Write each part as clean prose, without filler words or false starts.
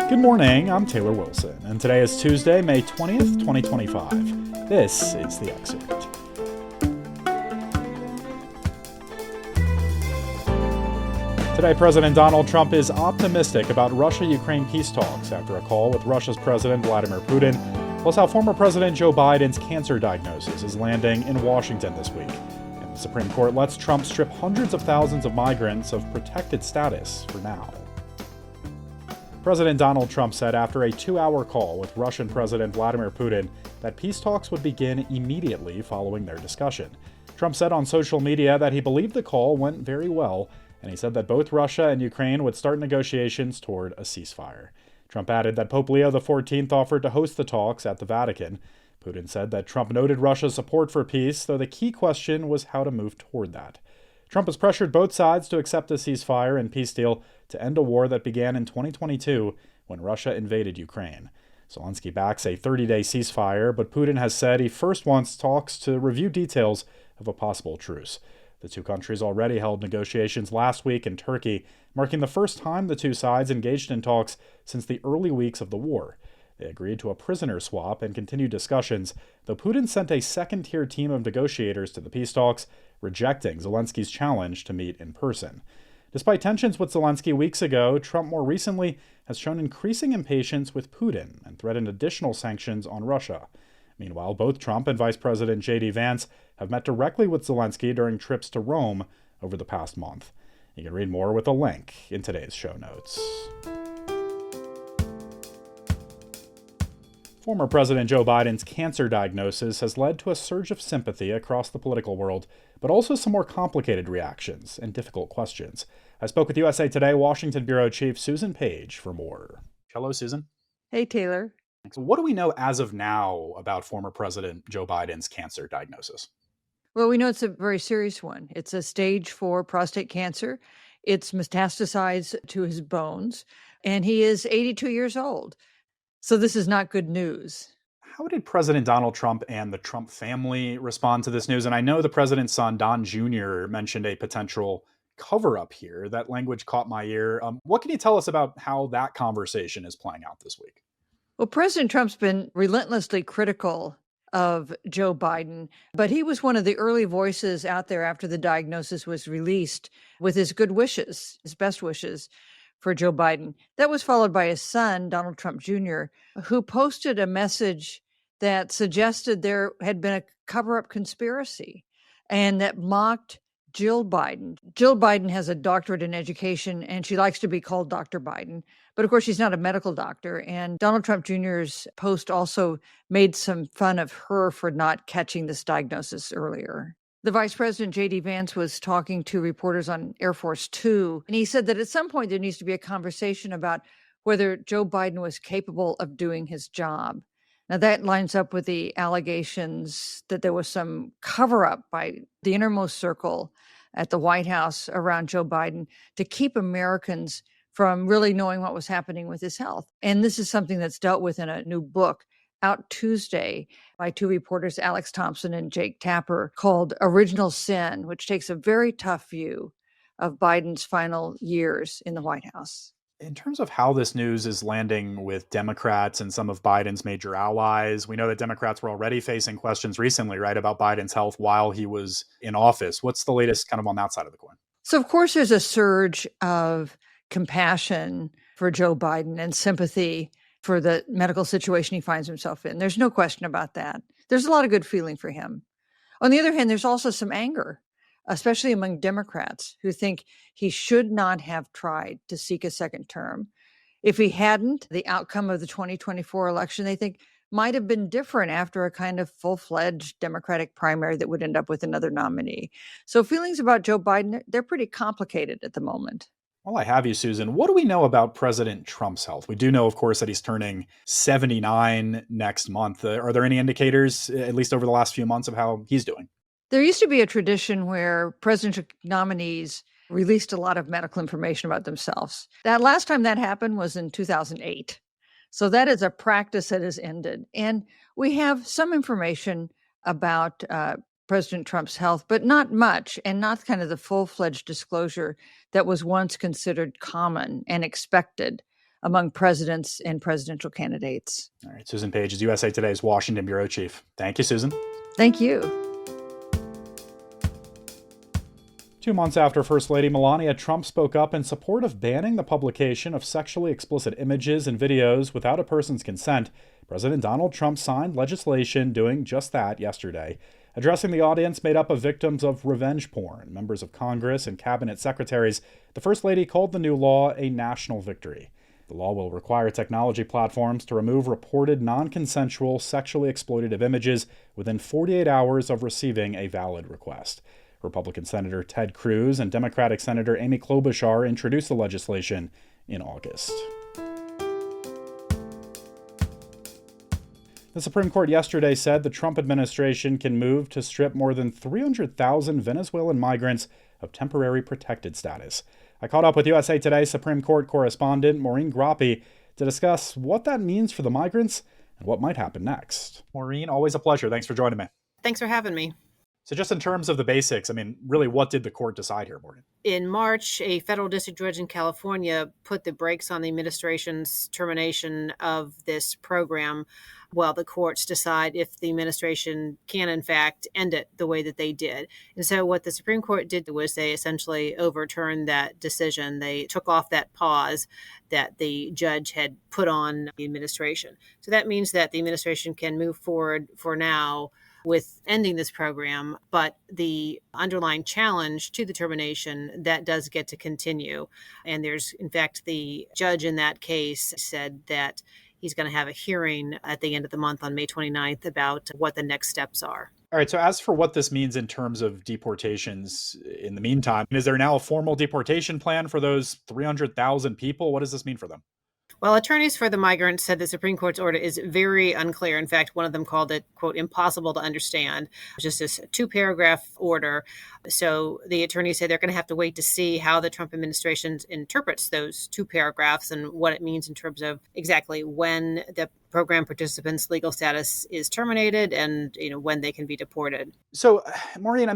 Good morning, I'm Taylor Wilson, and today is Tuesday, May 20th, 2025. This is the Excerpt. Today, President Donald Trump is optimistic about Russia-Ukraine peace talks after a call with Russia's President Vladimir Putin, plus how former President Joe Biden's cancer diagnosis is landing in Washington this week. And the Supreme Court lets Trump strip hundreds of thousands of migrants of protected status for now. President Donald Trump said after a 2-hour call with Russian President Vladimir Putin that peace talks would begin immediately following their discussion. Trump said on social media that he believed the call went very well, and he said that both Russia and Ukraine would start negotiations toward a ceasefire. Trump added that Pope Leo XIV offered to host the talks at the Vatican. Putin said that Trump noted Russia's support for peace, though the key question was how to move toward that. Trump has pressured both sides to accept a ceasefire and peace deal to end a war that began in 2022 when Russia invaded Ukraine. Zelensky backs a 30-day ceasefire, but Putin has said he first wants talks to review details of a possible truce. The two countries already held negotiations last week in Turkey, marking the first time the two sides engaged in talks since the early weeks of the war. They agreed to a prisoner swap and continued discussions, though Putin sent a second-tier team of negotiators to the peace talks, rejecting Zelensky's challenge to meet in person. Despite tensions with Zelensky weeks ago, Trump more recently has shown increasing impatience with Putin and threatened additional sanctions on Russia. Meanwhile, both Trump and Vice President J.D. Vance have met directly with Zelensky during trips to Rome over the past month. You can read more with a link in today's show notes. Former President Joe Biden's cancer diagnosis has led to a surge of sympathy across the political world, but also some more complicated reactions and difficult questions. I spoke with USA Today Washington Bureau Chief Susan Page for more. Hello, Susan. Hey, Taylor. So what do we know as of now about former President Joe Biden's cancer diagnosis? Well, we know it's a very serious one. It's a stage 4 prostate cancer. It's metastasized to his bones, and he is 82 years old. So this is not good news. How did President Donald Trump and the Trump family respond to this news? And I know the president's son, Don Jr., mentioned a potential cover-up here. That language caught my ear. What can you tell us about how that conversation is playing out this week? Well, President Trump's been relentlessly critical of Joe Biden, but he was one of the early voices out there after the diagnosis was released with his good wishes, his best wishes for Joe Biden. That was followed by his son, Donald Trump Jr., who posted a message that suggested there had been a cover-up conspiracy and that mocked Jill Biden. Jill Biden has a doctorate in education, and she likes to be called Dr. Biden. But of course, she's not a medical doctor. And Donald Trump Jr.'s post also made some fun of her for not catching this diagnosis earlier. The Vice President, J.D. Vance, was talking to reporters on Air Force Two, and he said that at some point there needs to be a conversation about whether Joe Biden was capable of doing his job. Now, that lines up with the allegations that there was some cover-up by the innermost circle at the White House around Joe Biden to keep Americans from really knowing what was happening with his health. And this is something that's dealt with in a new book out Tuesday by two reporters, Alex Thompson and Jake Tapper, called Original Sin, which takes a very tough view of Biden's final years in the White House. In terms of how this news is landing with Democrats and some of Biden's major allies, we know that Democrats were already facing questions recently, right, about Biden's health while he was in office. What's the latest kind of on that side of the coin? So, of course, there's a surge of compassion for Joe Biden and sympathy for the medical situation he finds himself in. There's no question about that. There's a lot of good feeling for him. On the other hand, there's also some anger, especially among Democrats who think he should not have tried to seek a second term. If he hadn't, the outcome of the 2024 election, they think, might have been different after a kind of full-fledged Democratic primary that would end up with another nominee. So feelings about Joe Biden, they're pretty complicated at the moment. Well, I have you, Susan. What do we know about President Trump's health? We do know, of course, that he's turning 79 next month. Are there any indicators, at least over the last few months, of how he's doing? There used to be a tradition where presidential nominees released a lot of medical information about themselves. That last time that happened was in 2008. So that is a practice that has ended. And we have some information about President Trump's health, but not much, and not kind of the full-fledged disclosure that was once considered common and expected among presidents and presidential candidates. All right, Susan Page is USA Today's Washington bureau chief. Thank you, Susan. Thank you. 2 months after First Lady Melania Trump spoke up in support of banning the publication of sexually explicit images and videos without a person's consent, President Donald Trump signed legislation doing just that yesterday. Addressing the audience made up of victims of revenge porn, members of Congress, and cabinet secretaries, the First Lady called the new law a national victory. The law will require technology platforms to remove reported non-consensual sexually exploitative images within 48 hours of receiving a valid request. Republican Senator Ted Cruz and Democratic Senator Amy Klobuchar introduced the legislation in August. The Supreme Court yesterday said the Trump administration can move to strip more than 300,000 Venezuelan migrants of temporary protected status. I caught up with USA Today Supreme Court correspondent Maureen Grappi to discuss what that means for the migrants and what might happen next. Maureen, always a pleasure. Thanks for joining me. Thanks for having me. So just in terms of the basics, really, what did the court decide here, Maureen? In March, a federal district judge in California put the brakes on the administration's termination of this program while the courts decide if the administration can, in fact, end it the way that they did. And so what the Supreme Court did was they essentially overturned that decision. They took off that pause that the judge had put on the administration. So that means that the administration can move forward for now with ending this program, but the underlying challenge to the termination, that does get to continue. And there's, in fact, the judge in that case said that he's going to have a hearing at the end of the month on May 29th about what the next steps are. All right, so as for what this means in terms of deportations in the meantime, is there now a formal deportation plan for those 300,000 people? What does this mean for them? Well, attorneys for the migrants said the Supreme Court's order is very unclear. In fact, one of them called it, quote, impossible to understand. Just this 2-paragraph order. So the attorneys say they're going to have to wait to see how the Trump administration interprets those 2 paragraphs and what it means in terms of exactly when the program participants' legal status is terminated and when they can be deported. So, Maureen,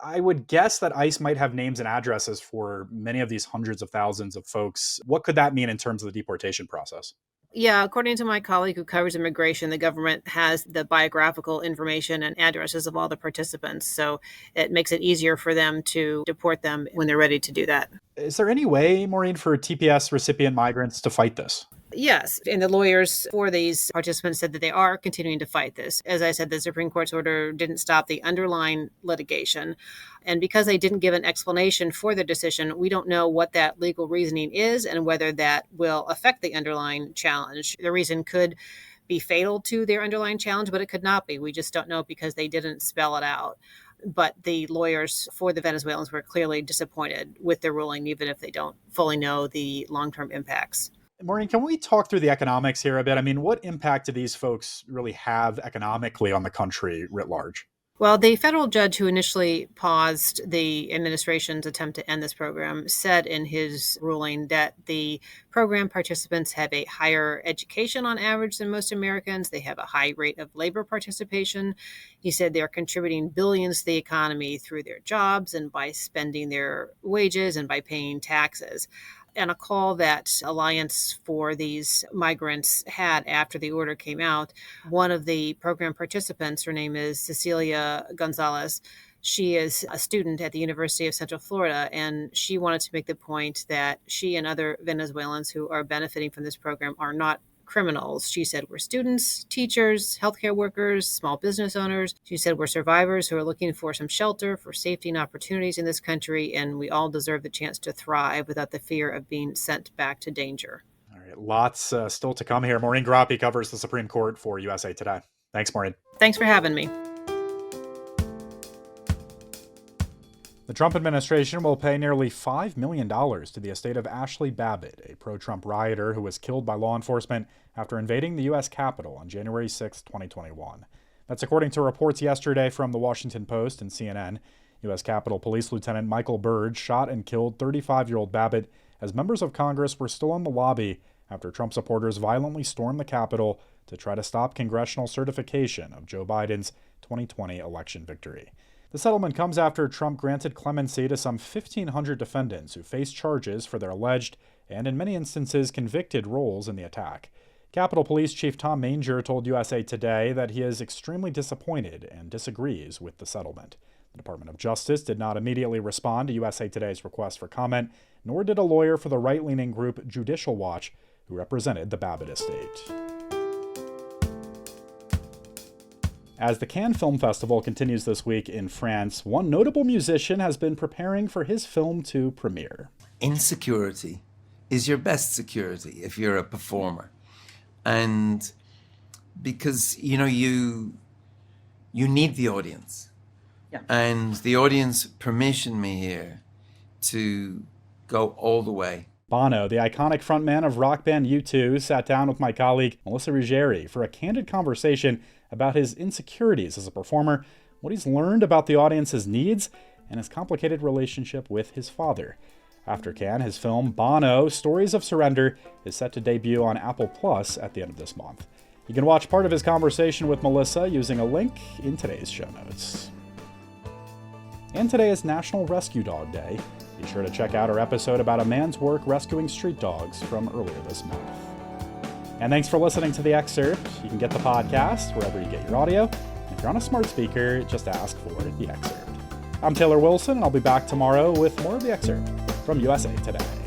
I would guess that ICE might have names and addresses for many of these hundreds of thousands of folks. What could that mean in terms of the deportation process? Yeah, according to my colleague who covers immigration, the government has the biographical information and addresses of all the participants. So it makes it easier for them to deport them when they're ready to do that. Is there any way, Maureen, for TPS recipient migrants to fight this? Yes, and the lawyers for these participants said that they are continuing to fight this. As I said, the Supreme Court's order didn't stop the underlying litigation. And because they didn't give an explanation for the decision, we don't know what that legal reasoning is and whether that will affect the underlying challenge. The reason could be fatal to their underlying challenge, but it could not be. We just don't know because they didn't spell it out. But the lawyers for the Venezuelans were clearly disappointed with the ruling, even if they don't fully know the long-term impacts. Maureen, can we talk through the economics here a bit? What impact do these folks really have economically on the country writ large? Well, the federal judge who initially paused the administration's attempt to end this program said in his ruling that the program participants have a higher education on average than most Americans. They have a high rate of labor participation. He said they're contributing billions to the economy through their jobs and by spending their wages and by paying taxes. And a call that Alliance for these migrants had after the order came out, one of the program participants, her name is Cecilia Gonzalez. She is a student at the University of Central Florida, and she wanted to make the point that she and other Venezuelans who are benefiting from this program are not criminals. She said we're students, teachers, healthcare workers, small business owners. She said we're survivors who are looking for some shelter, for safety and opportunities in this country, and we all deserve the chance to thrive without the fear of being sent back to danger. All right, lots still to come here. Maureen Grappi covers the Supreme Court for USA Today. Thanks, Maureen. Thanks for having me. The Trump administration will pay nearly $5 million to the estate of Ashley Babbitt, a pro-Trump rioter who was killed by law enforcement after invading the U.S. Capitol on January 6, 2021. That's according to reports yesterday from The Washington Post and CNN. U.S. Capitol Police Lieutenant Michael Byrd shot and killed 35-year-old Babbitt as members of Congress were still in the lobby after Trump supporters violently stormed the Capitol to try to stop congressional certification of Joe Biden's 2020 election victory. The settlement comes after Trump granted clemency to some 1,500 defendants who face charges for their alleged and in many instances convicted roles in the attack. Capitol Police Chief Tom Manger told USA Today that he is extremely disappointed and disagrees with the settlement. The Department of Justice did not immediately respond to USA Today's request for comment, nor did a lawyer for the right-leaning group Judicial Watch, who represented the Babbitt estate. As the Cannes Film Festival continues this week in France, one notable musician has been preparing for his film to premiere. Insecurity is your best security if you're a performer. And because, you need the audience. Yeah. And the audience permissioned me here to go all the way. Bono, the iconic frontman of rock band U2, sat down with my colleague Melissa Ruggieri for a candid conversation about his insecurities as a performer, what he's learned about the audience's needs, and his complicated relationship with his father. After Cannes, his film Bono, Stories of Surrender, is set to debut on Apple Plus at the end of this month. You can watch part of his conversation with Melissa using a link in today's show notes. And today is National Rescue Dog Day. Be sure to check out our episode about a man's work rescuing street dogs from earlier this month. And thanks for listening to The Excerpt. You can get the podcast wherever you get your audio. And if you're on a smart speaker, just ask for The Excerpt. I'm Taylor Wilson, and I'll be back tomorrow with more of The Excerpt from USA Today.